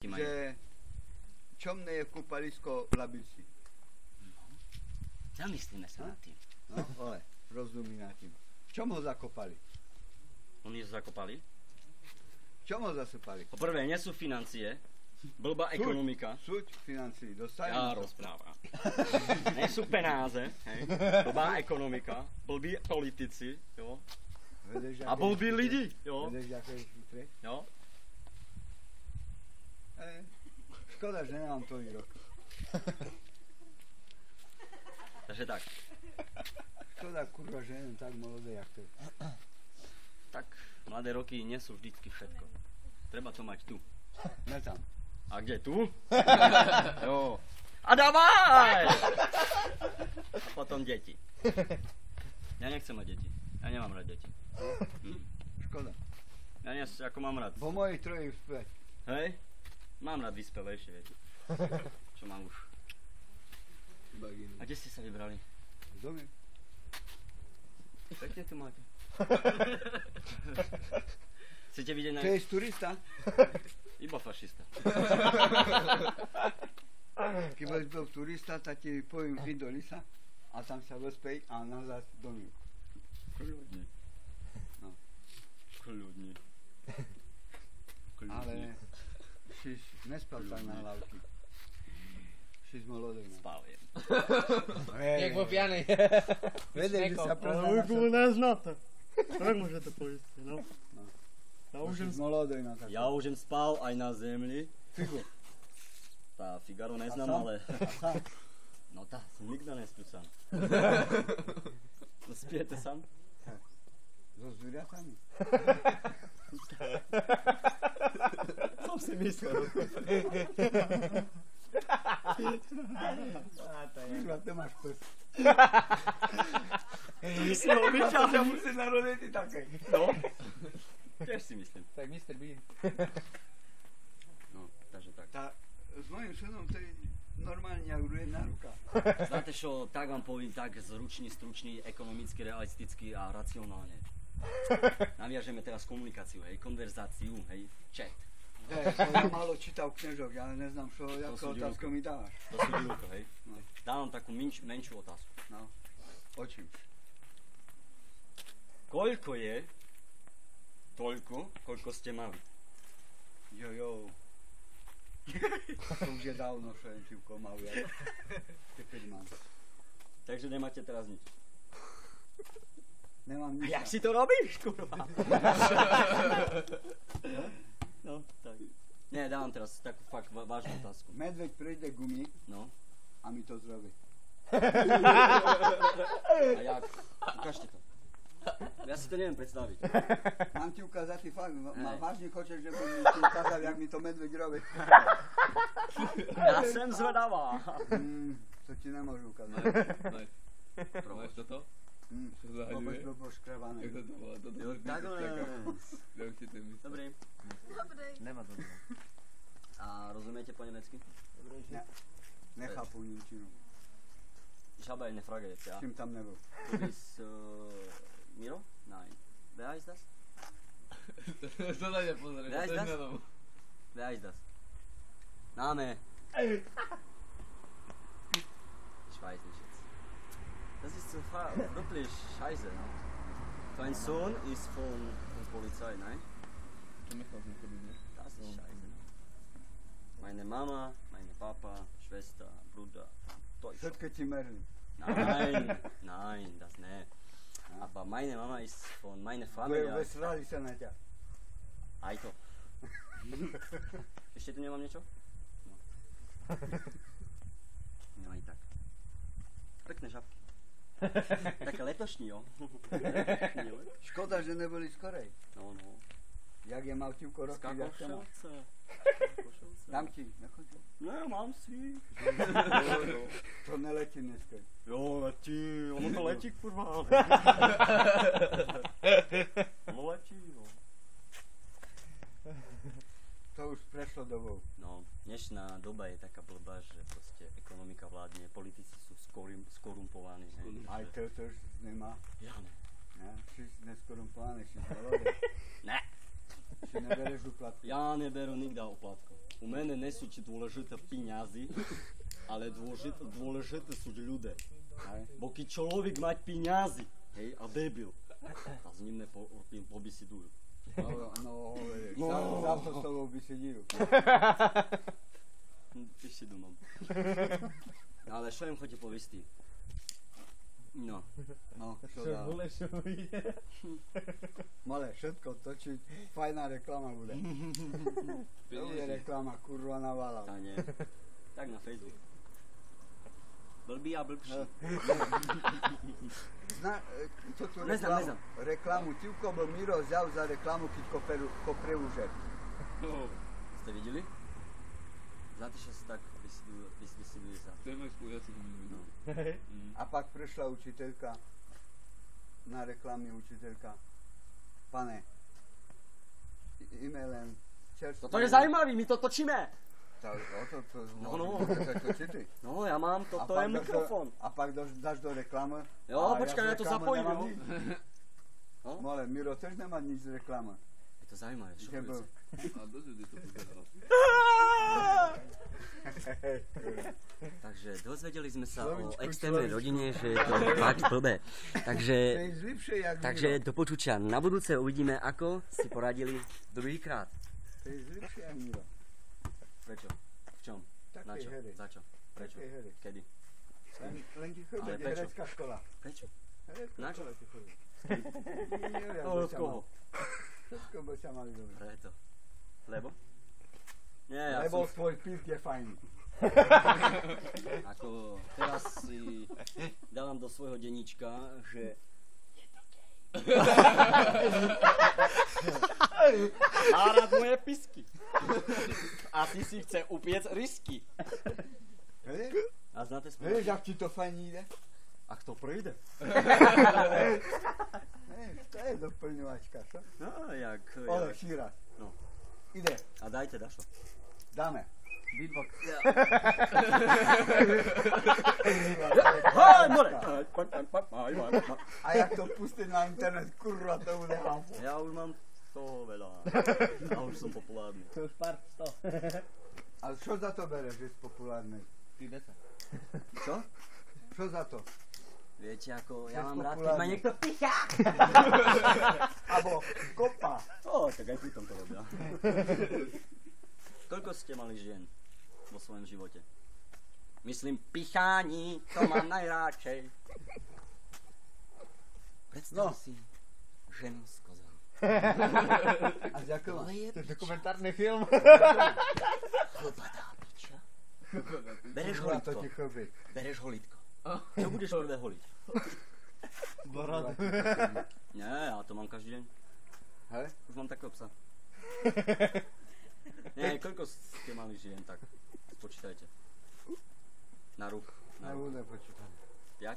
tým aj... že čomné je kúpalisko v Labici. No. Zamyslíme sa nad tým. No, ale rozumí nad tým. V čom ho zakopali? Oni ho zakopali. V čom ho zasypali? Po prvé, nie sú financie, blbá ekonomika. Súď financií, dostali. Ja rozprávam. Nie sú penáze, hej. Blbá ekonomika, blbí politici, jo. Vedeš, A blbí lidi, jo. Vedeš, aké je chytré? Jo. Škoda, že nemám to výrok. Takže tak. Škoda, kurva, že neviem tak mladé, jak to je. Tak, mladé roky nie sú vždycky všetko. Treba to mať tu. Ne tam. A kde tu? Jo. A dávaj! A potom deti. Ja nechcem mať deti. Ja nemám rád deti. Škoda. Ja nie, ako mám rád. Po mojich trojich späť. Hej? Mám rád vyspelejšie, viete. Čo mám už. A kde ste sa vybrali? Z domy. Pekne tu máte. Chcete vidieť To je turista? Iba fašista. Keď budeš bol turista, tak ti poviem ísť do lisa a tam sa vyspej a nazad domy. Kľudne. No. Kľudne. Ale šiš nespal tak na hlavky. Šiš molodej. Spálim. Jak vo pianej. Vedeš, že sa Ale prezná už neznáte. Jak môžete povedať, no? Ja už Šiš molodej na tak. Ja už spal aj na zemli. Figo. Tá Figaro neznám, A sám? ale... A sám? No tá, nikto nespí sám. No spijete sám? So zvieratami? Som si myslel. Figo, ty máš pes. Ty si ho vyťal. Ja musím narodiť i také. No. Tiež si myslím. Tak Mr. Bean. No, takže tak. S mojím synom to je normálne jak rujedna ruka. Znáte čo, tak vám poviem tak zručný, stručný, ekonomicky, realisticky a racionálne. Naviažeme teraz komunikáciu, hej, konverzáciu, hej, chat. Ja málo čítal knižok, ja neznám, čo, To sú jakú otázku mi dávaš. To sú divúko, hej. No. Dávam takú menšiu otázku. No, očím. Koľko je toľko, koľko ste mali? Jo. To už je dávno, čo jen čivko mal, ja. Keď mám. Takže nemáte teraz nič. Nemám nič. Jak si to robíš, kurva? No, tak. Nie, dávam teraz takú fakt vážnu otázku. Medveď prejde gumy No. a mi to zrobí. A jak? Ukážte to. Ja si to neviem predstaviť. Mám ti ukázať, ty fakt, vážne chceš, že budem ti ukázať, jak mi to medveď robí. Ja som zvedavá. To ti nemôžu ukázať. Máš toto? Čo Vôbec zahaďuje? blbo škrebané. Jak to volá? Toto Jo, takhle. Jak ti to myslíš? Dobrý. Nemá to. A rozumiete po nemecky? Ne, nechápu Nemčinu. Ich habe eine Frage jetzt, ja. Čím tam nebol. Du bist Miro? Nein. Wer heißt das? To na ne pozrieš, Wer to ist je das? na domu. Wer heißt das? Name. Ich weiß nicht jetzt. Das ist wirklich scheiße, ne? Dein Sohn ist von Polizei, nein? To nechal som chodiť, ne? Das ist scheiße. Ne? Meine Mama, meine Papa, Schwester, Bruder, Deutsch. Všetko ti merli. Nein, das ne. Aber meine Mama ist von meiner Familie. Vesrali sa na ťa. Aj to. Ešte tu nemám niečo? No. No aj tak. Pekné žabky. Také letošní, jo. Letošní, jo. Škoda, že neboli skorej. No. Jak je mal ti v roky, jak to mal. Skakošelce. Dám ti, nechoď. Ne, mám si. To neletí dneska. Jo, letí. Ono to letí, kurva. Ono letí, jo. To už prešlo dobou. No, dnešná doba je taká blbá, že proste ekonomika vládne, politici sú skorumpovaní. Aj to už nemá. Ja ne. Ne, si neskorumpovaný, si zvolodej. Ne. Si nebereš úplatku. Ja neberu nikda oplatku. U mene ne sú dôležité peniazy, ale dôležité sú ľudia. Bo keď človek mať peniazy, hej, a debil, a s ním pobisidujú. No, hovoríš, za to s tobou bisidujú. Ešte mám. Ale čo im chodí povistý? No. Čo dá? Male, všetko točiť, fajná reklama bude. To bude reklama, kurva navala. Tá nie. Tak na Facebook. Blbý a blbší. Toto Neznám. reklamu, Tivko bol Miro vzal za reklamu, keď koprevu žer. Ste videli? Znáte, že sa tak vysiduje sa. To je môj spolujací minulý. A pak prešla učiteľka, na reklamy učiteľka. Pane, ime len čerstvé. Toto je zaujímavý, my to točíme. No, No, ja mám, toto je mikrofón. A pak dáš do reklamy. Jo, počkaj, ja to zapojím, jo. No? Mole, Miro tež nemá nič z reklamy. Je to zaujímavé, šokujúce. A dozvedy to pozeral. Takže dozvedeli sme sa o extrémnej rodine, že je to fakt blbé. Takže do počutia. Na budúce uvidíme, ako si poradili druhýkrát. To je zlepšie jak Miro. Prečo? V čom? Na čo? Za čo? Prečo? Kedy? Len ti chodí Ale prečo? herecká škola. Prečo? Herecká Na čo? škola ti chodí. Od koho? Všetko by sa mali dobre. Preto. Lebo? Nie, ja Lebo som... tvoj pík je fajn. Ako teraz si dávam do svojho denníčka, že... Má rád moje pisky. Asi si chce upiec risky. A znáte spolu? Vieš, ak ti to fajn ide? Ak to prejde? To je doplňovačka, čo? No, jak... Ole, šíra. No. Ide, A dajte, Dašo. dáme. Beatbox. Hej, more! A jak to pustiť na internet, kurva, to bude hafu. Ja už mám toho veľa. Ja už som populárny. To už pár 100. Ale čo za to bereš, že si populárny? Ty 10. Čo? Čo za to? Viete, ako ja Že mám rád, keď populárny. ma niekto pichá. Abo kopa. Tak aj pri tom to robia. Koľko ste mali žien vo svojom živote? Myslím, pichání, to mám najradšej. Predstav si ženu s kozou. A ďakujem. To je To je dokumentárny film. chlpadá piča. Bereš Kurva, to holitko. ti chlbí. Bereš holitko. Čo budeš prvé holiť? Boradu. Nie, ja to mám každý deň. Hej? Už mám takého psa. Nie, koľko ste mali žien, tak spočítajte. Na ruch. Na ruch. Nebude počítané. 5?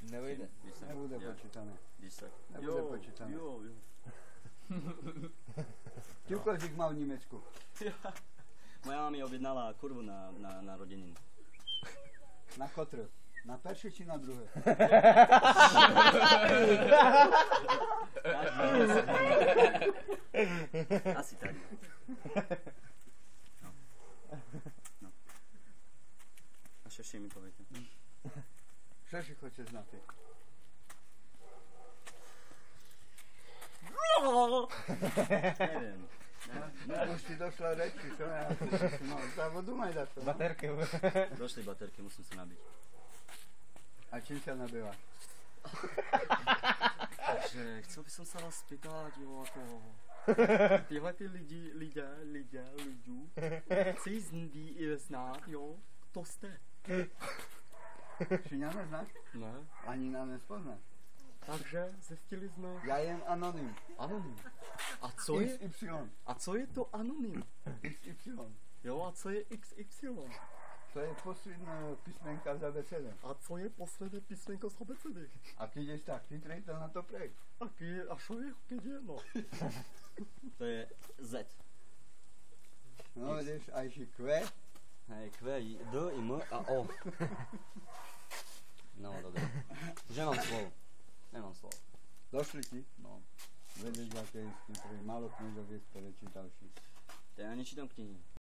6? Nevyjde. 10? Nebude počítané. 10? Nebude počítané. Jo. Tivko ich mal v Nemecku. Moja mama mi objednala kurvu na narodeniny. Na kotru. Na peršie či na druhé? Asi tak. No. A šeši mi poviete. Šeši хоче знати. Neviem. Už ti došla reči, čo ja? No, zavodumaj za to. Baterky. Došli baterky, musím sa nabiť. A čím sa nabýva? Takže chcel by som sa vás spýtať, jo, ako... Tyhle ty ľudia, chci znát, jo, kto ste? Či nás neznáš? Ne. Ani nás nespoznáš. Takže zjistili jsme... Ja jem anonym. Anonym. A co je... XY. A co je to anonym? XY. Jo, a co je XY? To je posledná písmenka z abecedy. A co je posledné písmenko z abecedy? A keď ješ tak chytrý, to na to prej. A čo je, keď je, no? To je Z. No, vidíš, aj si Q. Hej, Q, D, I, M a O. No, dobre. Už nemám slovo. Nemám slovo. Došli ti. No. Vedeš, aké je Málo knižoviek, ktoré čítal si. Ja nečítam knihy.